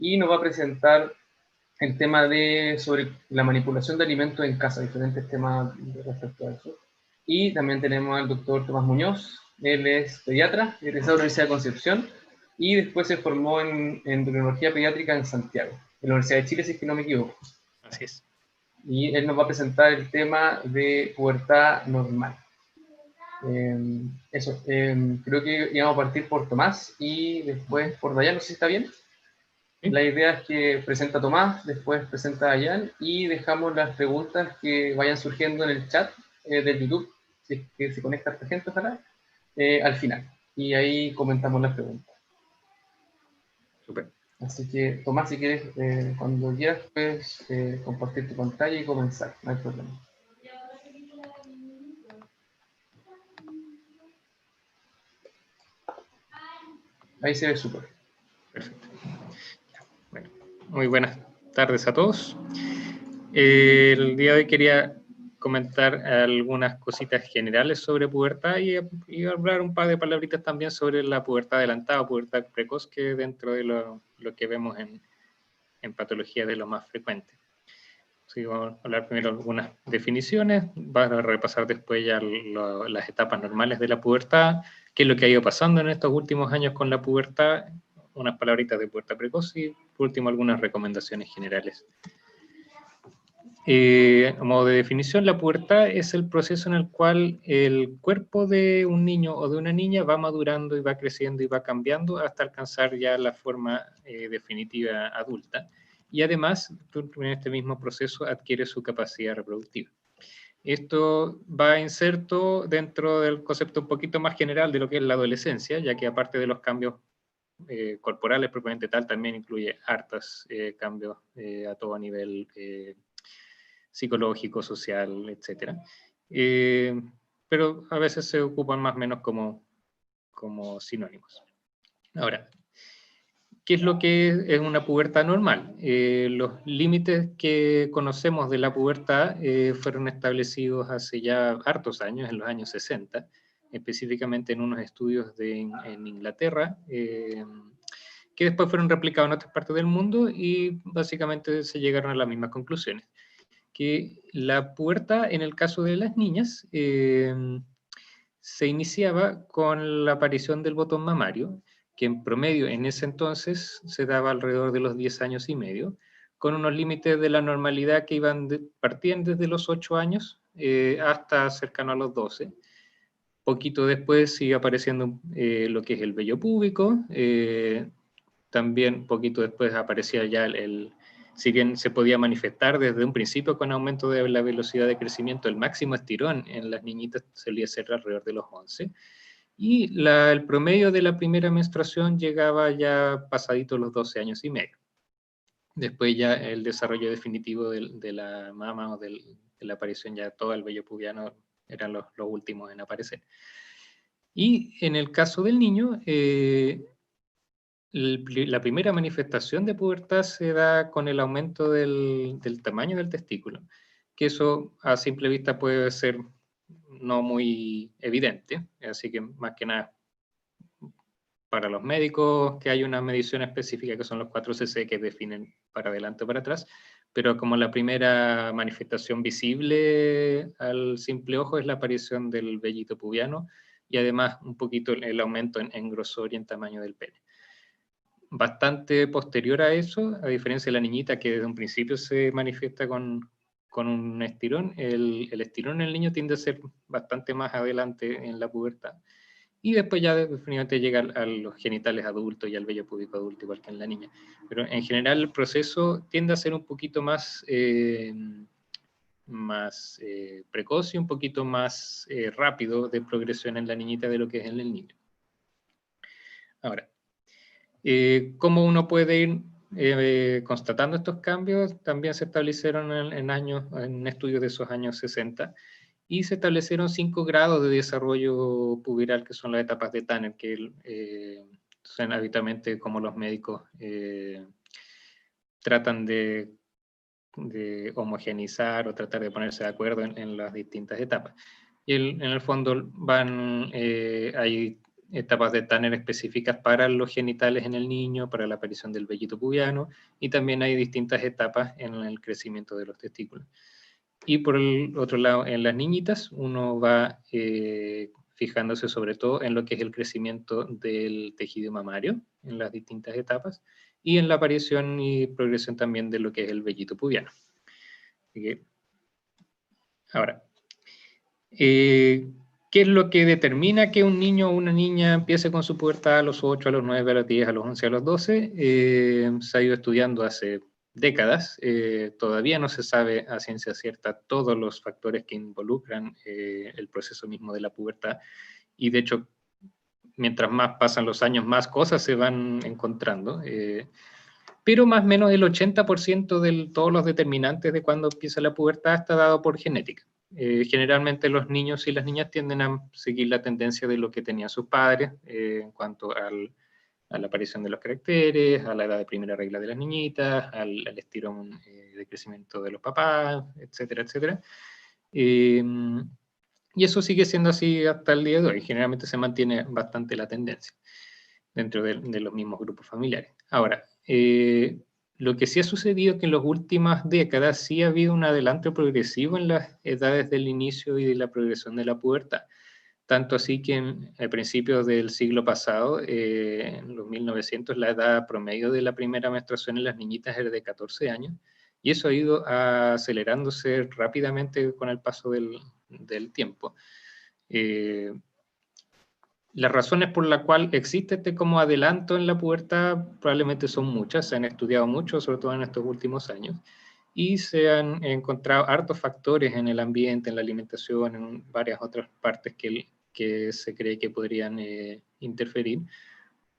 y nos va a presentar el tema sobre la manipulación de alimentos en casa, diferentes temas respecto a eso. Y también tenemos al doctor Tomás Muñoz, él es pediatra, egresado de la Universidad de Concepción, y después se formó en endocrinología pediátrica en Santiago, en la Universidad de Chile, si es que no me equivoco. Así es. Y él nos va a presentar el tema de pubertad normal. Creo que íbamos a partir por Tomás y después por Dayan, no sé si está bien. ¿Sí? La idea es que presenta Tomás, después presenta Dayan y dejamos las preguntas que vayan surgiendo en el chat del YouTube, si es que se conecta esta gente, ojalá, al final. Y ahí comentamos las preguntas. Súper. Así que, Tomás, si quieres, cuando quieras, puedes compartir tu pantalla y comenzar, no hay problema. Ahí se ve súper. Perfecto. Bueno, muy buenas tardes a todos. El día de hoy quería comentar algunas cositas generales sobre pubertad y hablar un par de palabritas también sobre la pubertad adelantada o pubertad precoz, que dentro de lo que vemos en patología de lo más frecuente. Sí, vamos a hablar primero algunas definiciones, van a repasar después ya las etapas normales de la pubertad, qué es lo que ha ido pasando en estos últimos años con la pubertad, unas palabritas de pubertad precoz y por último algunas recomendaciones generales. A modo de definición, la pubertad es el proceso en el cual el cuerpo de un niño o de una niña va madurando y va creciendo y va cambiando hasta alcanzar ya la forma definitiva adulta. Y además, en este mismo proceso adquiere su capacidad reproductiva. Esto va inserto dentro del concepto un poquito más general de lo que es la adolescencia, ya que aparte de los cambios corporales propiamente tal, también incluye hartos cambios a todo nivel psicológico, social, etc. Pero a veces se ocupan más o menos como sinónimos. Ahora, ¿qué es lo que es una pubertad normal? Los límites que conocemos de la pubertad fueron establecidos hace ya hartos años, en los años 60, específicamente en unos estudios en Inglaterra, que después fueron replicados en otras partes del mundo y básicamente se llegaron a las mismas conclusiones. Que la pubertad, en el caso de las niñas, se iniciaba con la aparición del botón mamario, que en promedio en ese entonces se daba alrededor de los 10 años y medio, con unos límites de la normalidad que partían desde los 8 años hasta cercano a los 12. Poquito después sigue apareciendo lo que es el vello púbico, también poquito después aparecía ya si bien se podía manifestar desde un principio con aumento de la velocidad de crecimiento, el máximo estirón en las niñitas solía ser alrededor de los 11, y el promedio de la primera menstruación llegaba ya pasadito los 12 años y medio. Después ya el desarrollo definitivo de la mama o de la aparición ya todo el vello pubiano eran los últimos en aparecer. Y en el caso del niño, la primera manifestación de pubertad se da con el aumento del tamaño del testículo, que eso a simple vista puede ser no muy evidente, así que más que nada para los médicos que hay una medición específica que son los 4cc que definen para adelante o para atrás, pero como la primera manifestación visible al simple ojo es la aparición del vellito pubiano y además un poquito el aumento en grosor y en tamaño del pene. Bastante posterior a eso, a diferencia de la niñita que desde un principio se manifiesta con un estirón, el estirón en el niño tiende a ser bastante más adelante en la pubertad. Y después ya definitivamente llega a los genitales adultos y al vello púbico adulto, igual que en la niña. Pero en general el proceso tiende a ser un poquito más precoz y un poquito más rápido de progresión en la niñita de lo que es en el niño. Ahora, ¿cómo uno puede ir constatando estos cambios? También se establecieron en estudios de esos años 60 y se establecieron 5 grados de desarrollo puberal, que son las etapas de Tanner, que son habitualmente como los médicos tratan de homogeneizar o tratar de ponerse de acuerdo en las distintas etapas. Y en el fondo hay etapas de Tanner específicas para los genitales en el niño, para la aparición del vellito pubiano, y también hay distintas etapas en el crecimiento de los testículos. Y por el otro lado, en las niñitas, uno va fijándose sobre todo en lo que es el crecimiento del tejido mamario en las distintas etapas, y en la aparición y progresión también de lo que es el vellito pubiano. Ahora, ¿qué es lo que determina que un niño o una niña empiece con su pubertad a los 8, a los 9, a los 10, a los 11, a los 12? Se ha ido estudiando hace décadas. Todavía no se sabe a ciencia cierta todos los factores que involucran el proceso mismo de la pubertad, y de hecho, mientras más pasan los años, más cosas se van encontrando. Pero más o menos el 80% de todos los determinantes de cuando empieza la pubertad está dado por genética. Generalmente los niños y las niñas tienden a seguir la tendencia de lo que tenían sus padres en cuanto a la aparición de los caracteres, a la edad de primera regla de las niñitas, al estirón de crecimiento de los papás, etcétera, etcétera. Y eso sigue siendo así hasta el día de hoy. Generalmente se mantiene bastante la tendencia dentro de los mismos grupos familiares. Ahora, lo que sí ha sucedido es que en las últimas décadas sí ha habido un adelanto progresivo en las edades del inicio y de la progresión de la pubertad. Tanto así que a principios del siglo pasado, en los 1900, la edad promedio de la primera menstruación en las niñitas era de 14 años, y eso ha ido acelerándose rápidamente con el paso del tiempo. Las razones por las cuales existe este como adelanto en la pubertad probablemente son muchas, se han estudiado mucho, sobre todo en estos últimos años, y se han encontrado hartos factores en el ambiente, en la alimentación, en varias otras partes que se cree que podrían interferir.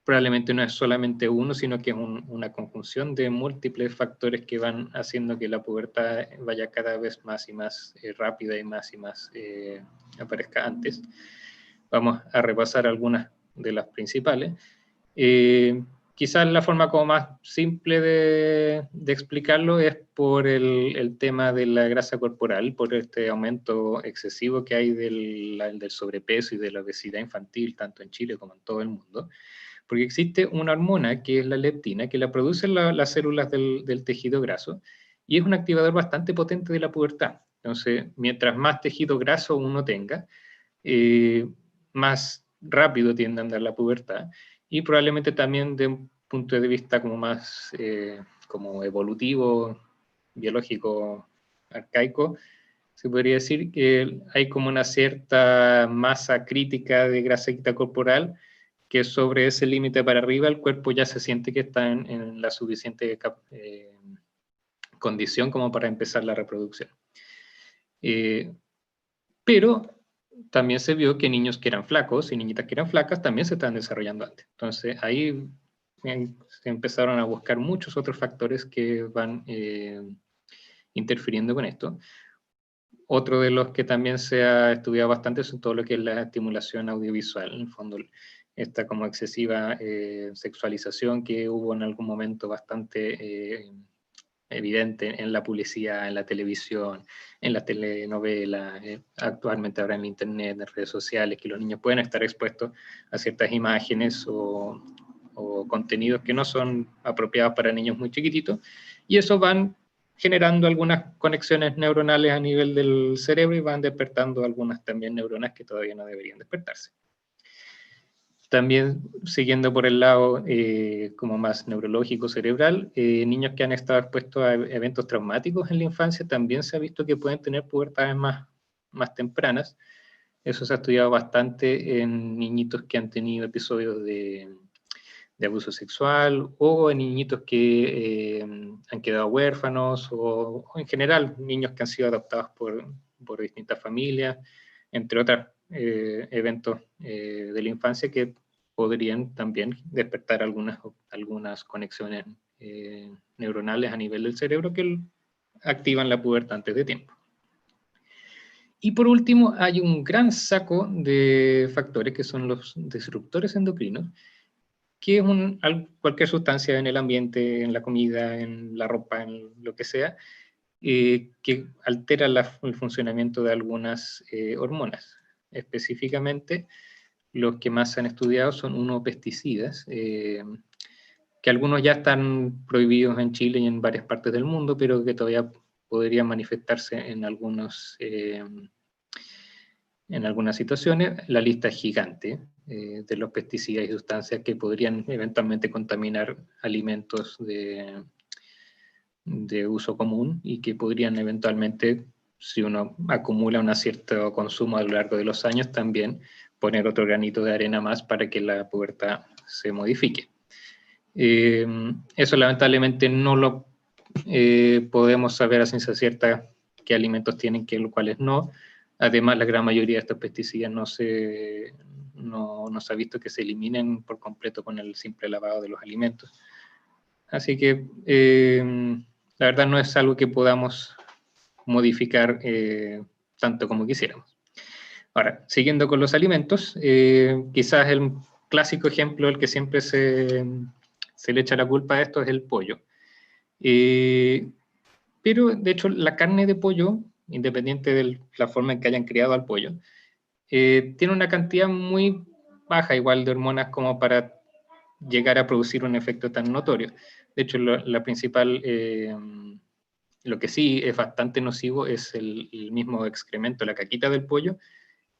Probablemente no es solamente uno, sino que es una conjunción de múltiples factores que van haciendo que la pubertad vaya cada vez más y más rápida y más aparezca antes. Vamos a repasar algunas de las principales. Quizás la forma como más simple de explicarlo es por el tema de la grasa corporal, por este aumento excesivo que hay del sobrepeso y de la obesidad infantil, tanto en Chile como en todo el mundo. Porque existe una hormona que es la leptina, que la producen las células del tejido graso, y es un activador bastante potente de la pubertad. Entonces, mientras más tejido graso uno tenga, más rápido tiende a andar la pubertad, y probablemente también de un punto de vista como más como evolutivo, biológico, arcaico, se podría decir que hay como una cierta masa crítica de grasa corporal, que sobre ese límite para arriba el cuerpo ya se siente que está en la suficiente condición como para empezar la reproducción. Pero también se vio que niños que eran flacos y niñitas que eran flacas también se estaban desarrollando antes. Entonces ahí se empezaron a buscar muchos otros factores que van interfiriendo con esto. Otro de los que también se ha estudiado bastante es todo lo que es la estimulación audiovisual. En el fondo, esta como excesiva sexualización que hubo en algún momento bastante evidente en la publicidad, en la televisión, en la telenovela, actualmente ahora en internet, en redes sociales, que los niños pueden estar expuestos a ciertas imágenes o contenidos que no son apropiados para niños muy chiquititos, y eso van generando algunas conexiones neuronales a nivel del cerebro y van despertando algunas también neuronas que todavía no deberían despertarse. También siguiendo por el lado como más neurológico, cerebral, niños que han estado expuestos a eventos traumáticos en la infancia también se ha visto que pueden tener pubertades más tempranas. Eso se ha estudiado bastante en niñitos que han tenido episodios de abuso sexual, o en niñitos que han quedado huérfanos, o en general niños que han sido adoptados por distintas familias, entre otros eventos de la infancia que podrían también despertar algunas conexiones neuronales a nivel del cerebro que activan la pubertad antes de tiempo. Y por último, hay un gran saco de factores que son los disruptores endocrinos, que es cualquier sustancia en el ambiente, en la comida, en la ropa, en lo que sea, que altera el funcionamiento de algunas hormonas. Específicamente, los que más se han estudiado son pesticidas, que algunos ya están prohibidos en Chile y en varias partes del mundo, pero que todavía podrían manifestarse en algunas situaciones. La lista es gigante de los pesticidas y sustancias que podrían eventualmente contaminar alimentos de uso común y que podrían eventualmente, si uno acumula un cierto consumo a lo largo de los años, también poner otro granito de arena más para que la pubertad se modifique. Eso lamentablemente no lo podemos saber a ciencia cierta qué alimentos tienen, qué cuáles no. Además, la gran mayoría de estos pesticidas no se ha visto que se eliminen por completo con el simple lavado de los alimentos. Así que la verdad no es algo que podamos modificar tanto como quisiéramos. Ahora, siguiendo con los alimentos, quizás el clásico ejemplo, el que siempre se le echa la culpa a esto, es el pollo. Pero, de hecho, la carne de pollo, independiente de la forma en que hayan criado al pollo, tiene una cantidad muy baja igual de hormonas como para llegar a producir un efecto tan notorio. De hecho, la principal, lo que sí es bastante nocivo es el mismo excremento, la caquita del pollo,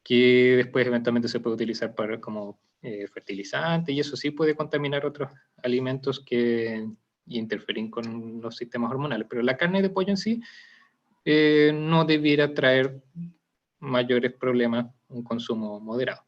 que después eventualmente se puede utilizar como fertilizante, y eso sí puede contaminar otros alimentos y interferir con los sistemas hormonales. Pero la carne de pollo en sí no debiera traer mayores problemas, un consumo moderado.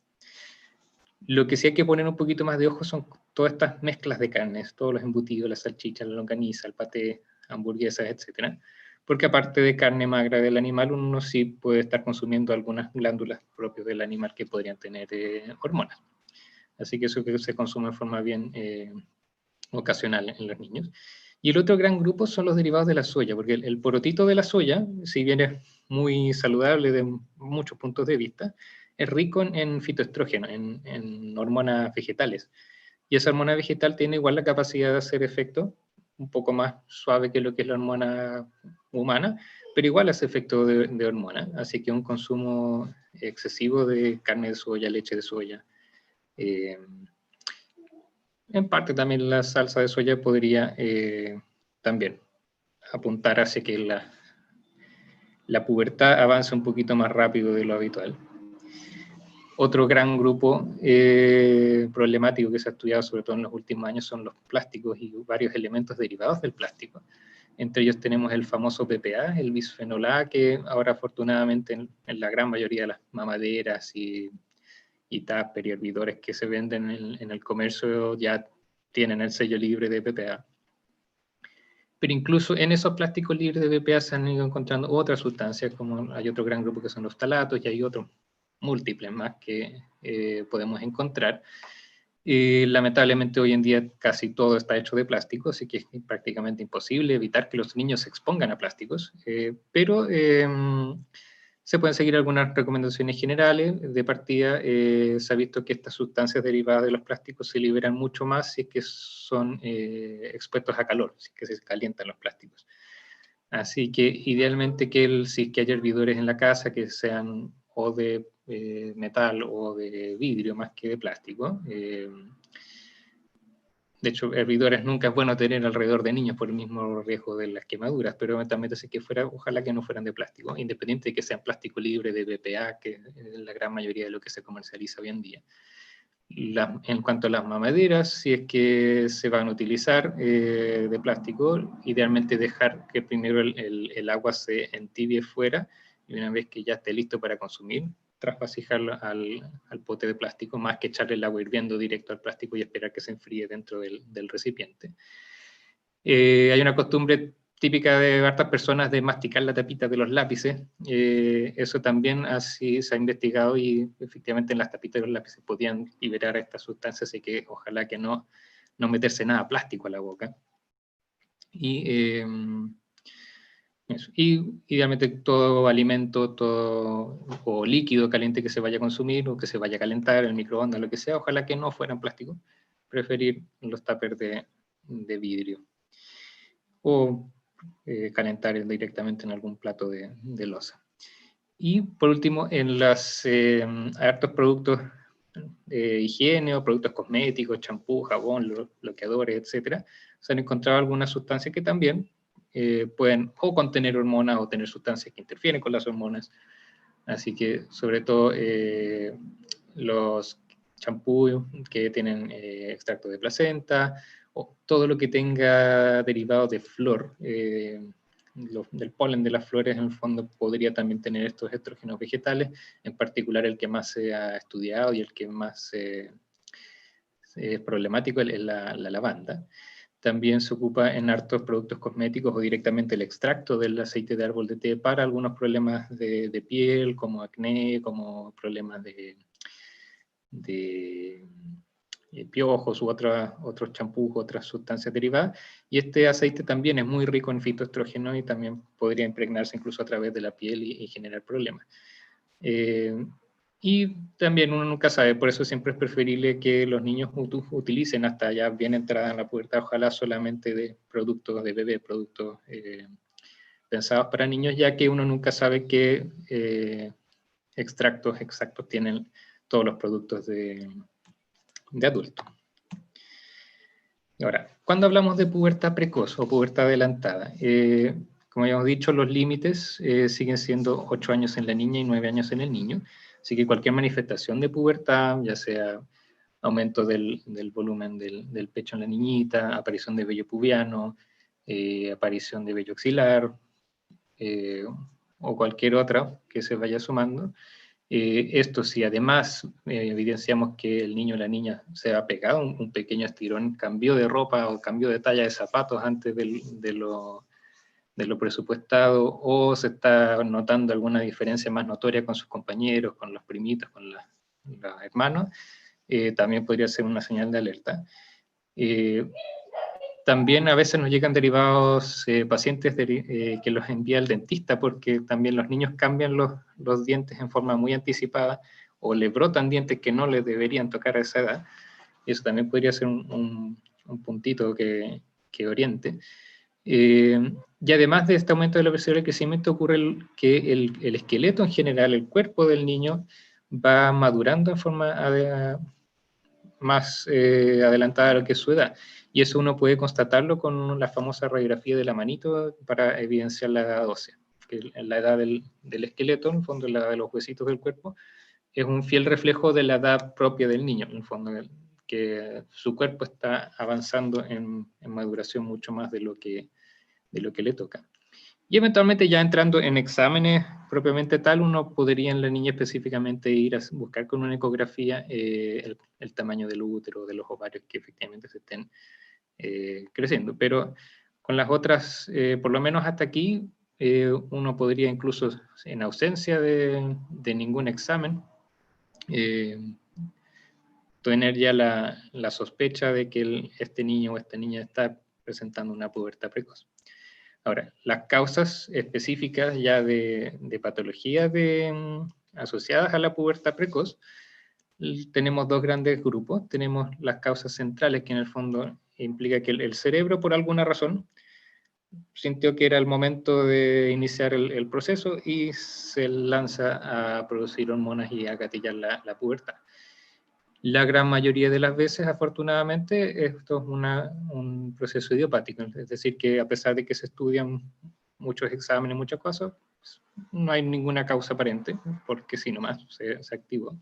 Lo que sí hay que poner un poquito más de ojo son todas estas mezclas de carnes, todos los embutidos, las salchichas, la longaniza, el paté, hamburguesas, etc. Porque aparte de carne magra del animal, uno sí puede estar consumiendo algunas glándulas propias del animal que podrían tener hormonas. Así que eso que se consume de forma bien ocasional en los niños. Y el otro gran grupo son los derivados de la soya, porque el porotito de la soya, si bien es muy saludable de muchos puntos de vista, es rico en fitoestrógeno, en hormonas vegetales. Y esa hormona vegetal tiene igual la capacidad de hacer efecto un poco más suave que lo que es la hormona humana, pero igual hace efecto de hormona. Así que un consumo excesivo de carne de soya, leche de soya, en parte también la salsa de soya podría también apuntar hacia que la pubertad avance un poquito más rápido de lo habitual. Otro gran grupo problemático que se ha estudiado sobre todo en los últimos años son los plásticos y varios elementos derivados del plástico. Entre ellos tenemos el famoso BPA, el bisfenol A, que ahora afortunadamente en la gran mayoría de las mamaderas y tupper y hervidores que se venden en el comercio ya tienen el sello libre de BPA. Pero incluso en esos plásticos libres de BPA se han ido encontrando otras sustancias, como hay otro gran grupo que son los ftalatos, y hay otros múltiples más que podemos encontrar. Lamentablemente hoy en día casi todo está hecho de plástico, así que es prácticamente imposible evitar que los niños se expongan a plásticos, pero se pueden seguir algunas recomendaciones generales. De partida, se ha visto que estas sustancias derivadas de los plásticos se liberan mucho más si es que son expuestos a calor, si es que se calientan los plásticos. Así que idealmente si es que hay hervidores en la casa que sean o de metal o de vidrio más que de plástico. De hecho, hervidores nunca es bueno tener alrededor de niños por el mismo riesgo de las quemaduras, pero eventualmente si que ojalá que no fueran de plástico, independiente de que sean plástico libre de BPA, que es la gran mayoría de lo que se comercializa hoy en día. En cuanto a las mamaderas, si es que se van a utilizar de plástico, idealmente dejar que primero el agua se entibie fuera y una vez que ya esté listo para consumir, trasvasijarlo al pote de plástico, más que echarle el agua hirviendo directo al plástico y esperar que se enfríe dentro del recipiente. Hay una costumbre típica de hartas personas de masticar la tapita de los lápices. Eso también así se ha investigado y efectivamente en las tapitas de los lápices podían liberar estas sustancias, así que ojalá que no meterse nada plástico a la boca. Y idealmente todo alimento, o líquido caliente que se vaya a consumir o que se vaya a calentar, el microondas, lo que sea, ojalá que no fueran plástico. Preferir los tuppers de vidrio. O calentar directamente en algún plato de loza. Y por último, en hartos productos higiene o productos cosméticos, champú, jabón, bloqueadores, etcétera, se han encontrado algunas sustancias que también pueden o contener hormonas o tener sustancias que interfieren con las hormonas. Así que, sobre todo, los champús que tienen extracto de placenta, o todo lo que tenga derivados de flor, del polen de las flores, en el fondo podría también tener estos estrógenos vegetales, en particular el que más se ha estudiado y el que más es problemático es la lavanda. También se ocupa en hartos productos cosméticos o directamente el extracto del aceite de árbol de té para algunos problemas de piel, como acné, como problemas de piojos u otros champús, otras sustancias derivadas. Y este aceite también es muy rico en fitoestrógenos y también podría impregnarse incluso a través de la piel y generar problemas. Y también uno nunca sabe, por eso siempre es preferible que los niños utilicen hasta ya bien entrada en la pubertad, ojalá solamente de productos de bebé, productos pensados para niños, ya que uno nunca sabe qué extractos exactos tienen todos los productos de adulto. Ahora, cuando hablamos de pubertad precoz o pubertad adelantada, como ya hemos dicho, los límites siguen siendo 8 años en la niña y 9 años en el niño. Así que cualquier manifestación de pubertad, ya sea aumento del volumen del pecho en la niñita, aparición de vello pubiano, aparición de vello axilar, o cualquier otra que se vaya sumando. Esto si además evidenciamos que el niño o la niña se ha pegado un pequeño estirón, cambio de ropa o cambio de talla de zapatos antes de lo presupuestado, o se está notando alguna diferencia más notoria con sus compañeros, con los primitos, con los hermanos, también podría ser una señal de alerta. También a veces nos llegan derivados pacientes que los envía el dentista porque también los niños cambian los dientes en forma muy anticipada o le brotan dientes que no les deberían tocar a esa edad. Eso también podría ser un puntito que oriente. Y además de este aumento de la velocidad del crecimiento ocurre que el esqueleto en general, el cuerpo del niño, va madurando en forma más adelantada a lo que es su edad. Y eso uno puede constatarlo con la famosa radiografía de la manito para evidenciar la edad ósea. Que la edad del esqueleto, en el fondo la edad de los huesitos del cuerpo, es un fiel reflejo de la edad propia del niño, en el fondo, que su cuerpo está avanzando en maduración mucho más de lo que le toca. Y eventualmente ya entrando en exámenes propiamente tal, uno podría en la niña específicamente ir a buscar con una ecografía el tamaño del útero, de los ovarios que efectivamente se estén creciendo. Pero con las otras, por lo menos hasta aquí, uno podría incluso en ausencia de ningún examen, tener ya la sospecha de que este niño o esta niña está presentando una pubertad precoz. Ahora, las causas específicas ya de patologías asociadas a la pubertad precoz, tenemos dos grandes grupos. Tenemos las causas centrales, que en el fondo implica que el cerebro, por alguna razón, sintió que era el momento de iniciar el proceso y se lanza a producir hormonas y a gatillar la pubertad. La gran mayoría de las veces, afortunadamente, esto es un proceso idiopático, es decir, que a pesar de que se estudian muchos exámenes, muchas cosas, no hay ninguna causa aparente, porque sí nomás se activó.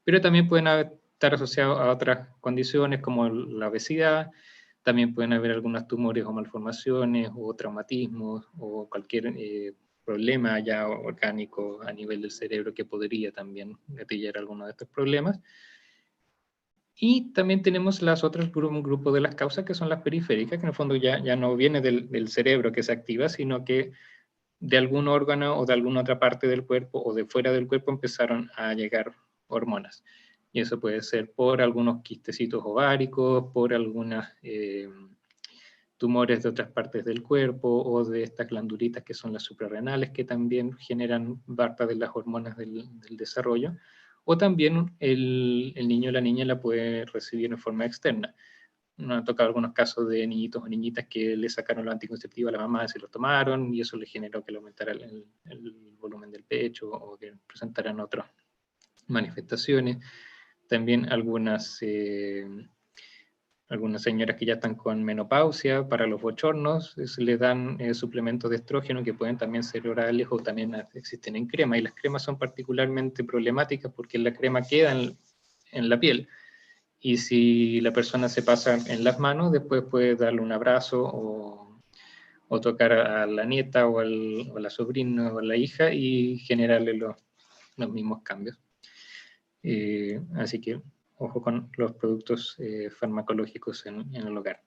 Pero también pueden estar asociados a otras condiciones como la obesidad, también pueden haber algunos tumores o malformaciones o traumatismos o cualquier problema ya orgánico a nivel del cerebro que podría también gatillar alguno de estos problemas. Y también tenemos las otras grupos de las causas que son las periféricas, que en el fondo ya no viene del cerebro que se activa, sino que de algún órgano o de alguna otra parte del cuerpo o de fuera del cuerpo empezaron a llegar hormonas. Y eso puede ser por algunos quistecitos ováricos, por algunos tumores de otras partes del cuerpo o de estas glandulitas que son las suprarrenales que también generan parte de las hormonas del desarrollo. O también el niño o la niña la puede recibir en forma externa. Nos han tocado algunos casos de niñitos o niñitas que le sacaron los anticonceptivos a la mamá y se los tomaron y eso le generó que le aumentara el volumen del pecho o que presentaran otras manifestaciones. También algunas señoras que ya están con menopausia, para los bochornos, se les dan suplementos de estrógeno que pueden también ser orales o también existen en crema. Y las cremas son particularmente problemáticas porque la crema queda en la piel. Y si la persona se pasa en las manos, después puede darle un abrazo o tocar a la nieta o a la sobrina o a la hija y generarle los mismos cambios. Así que ojo con los productos farmacológicos en el hogar.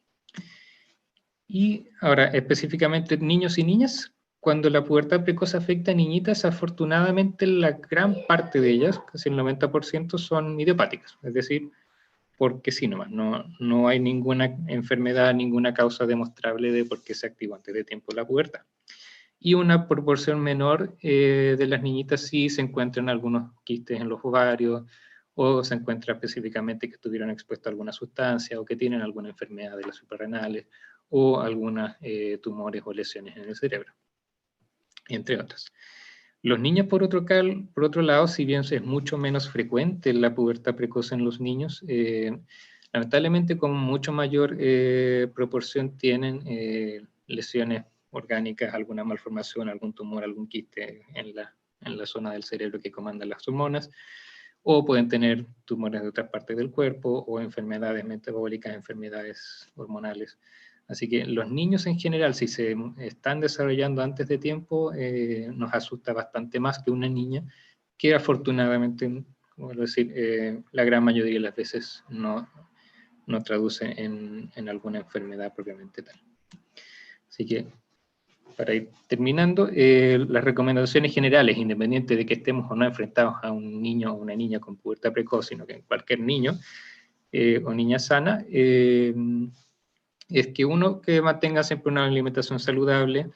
Y ahora, específicamente niños y niñas, cuando la pubertad precoz afecta a niñitas, afortunadamente la gran parte de ellas, casi el 90%, son idiopáticas, es decir, porque sí nomás, no hay ninguna enfermedad, ninguna causa demostrable de por qué se activó antes de tiempo la pubertad. Y una proporción menor de las niñitas sí se encuentran algunos quistes en los ovarios, o se encuentra específicamente que estuvieron expuestos a alguna sustancia, o que tienen alguna enfermedad de las suprarrenales, o algunos tumores o lesiones en el cerebro, entre otras. Los niños, por otro lado, si bien es mucho menos frecuente la pubertad precoz en los niños, lamentablemente con mucho mayor proporción tienen lesiones orgánicas, alguna malformación, algún tumor, algún quiste en la zona del cerebro que comanda las hormonas, o pueden tener tumores de otras partes del cuerpo, o enfermedades metabólicas, enfermedades hormonales. Así que los niños en general, si se están desarrollando antes de tiempo, nos asusta bastante más que una niña, que afortunadamente, como decir, la gran mayoría de las veces no traduce en alguna enfermedad propiamente tal. Así que, para ir terminando, las recomendaciones generales, independiente de que estemos o no enfrentados a un niño o una niña con pubertad precoz, sino que cualquier niño o niña sana, es que uno que mantenga siempre una alimentación saludable,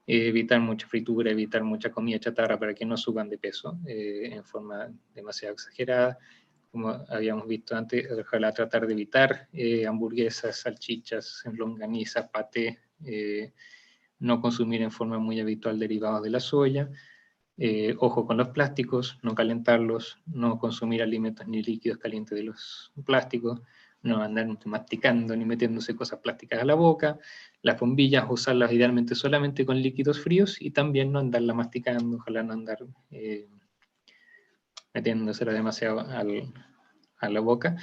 evitar mucha fritura, evitar mucha comida chatarra para que no suban de peso en forma demasiado exagerada. Como habíamos visto antes, ojalá tratar de evitar hamburguesas, salchichas, longanizas, paté, no consumir en forma muy habitual derivados de la soya. Ojo con los plásticos, no calentarlos, no consumir alimentos ni líquidos calientes de los plásticos, no andar masticando ni metiéndose cosas plásticas a la boca, las bombillas usarlas idealmente solamente con líquidos fríos y también no andarla masticando, ojalá no andar metiéndosela demasiado a la boca.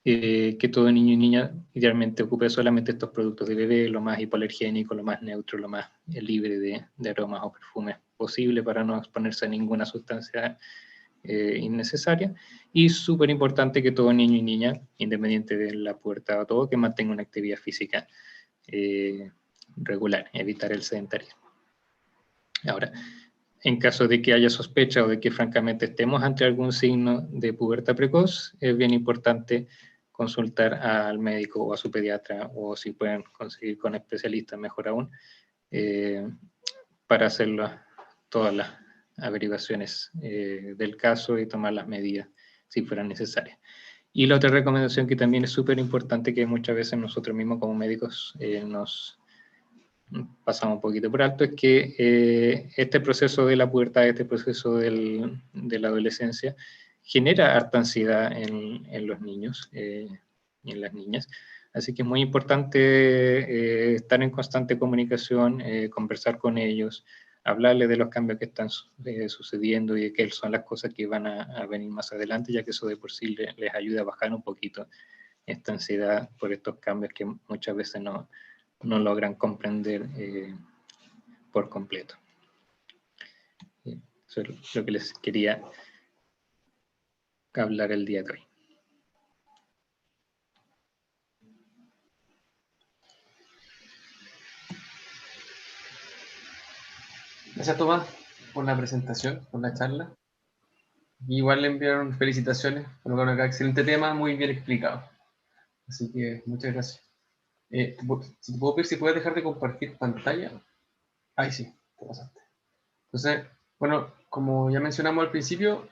Que todo niño y niña idealmente ocupe solamente estos productos de bebé, lo más hipoalergénico, lo más neutro, lo más libre de aromas o perfumes posible para no exponerse a ninguna sustancia innecesaria. Y súper importante que todo niño y niña, independiente de la pubertad o todo, que mantenga una actividad física regular, evitar el sedentarismo. Ahora, en caso de que haya sospecha o de que francamente estemos ante algún signo de pubertad precoz, es bien importante consultar al médico o a su pediatra, o si pueden conseguir con especialistas, mejor aún, para hacer todas las averiguaciones del caso y tomar las medidas si fueran necesarias. Y la otra recomendación que también es súper importante, que muchas veces nosotros mismos como médicos nos pasamos un poquito por alto, es que este proceso de la pubertad, este proceso de la adolescencia, genera harta ansiedad en los niños y en las niñas. Así que es muy importante estar en constante comunicación, conversar con ellos, hablarles de los cambios que están sucediendo y de qué son las cosas que van a venir más adelante, ya que eso de por sí les ayuda a bajar un poquito esta ansiedad por estos cambios que muchas veces no logran comprender por completo. Eso es lo que les quería hablar el día de hoy. Gracias, Tomás, por la presentación, por la charla. Igual le enviaron felicitaciones, colocaron acá excelente tema, muy bien explicado. Así que muchas gracias. Si te puedo pedir si puedes dejar de compartir pantalla. Ahí sí, te pasaste. Entonces, bueno, como ya mencionamos al principio,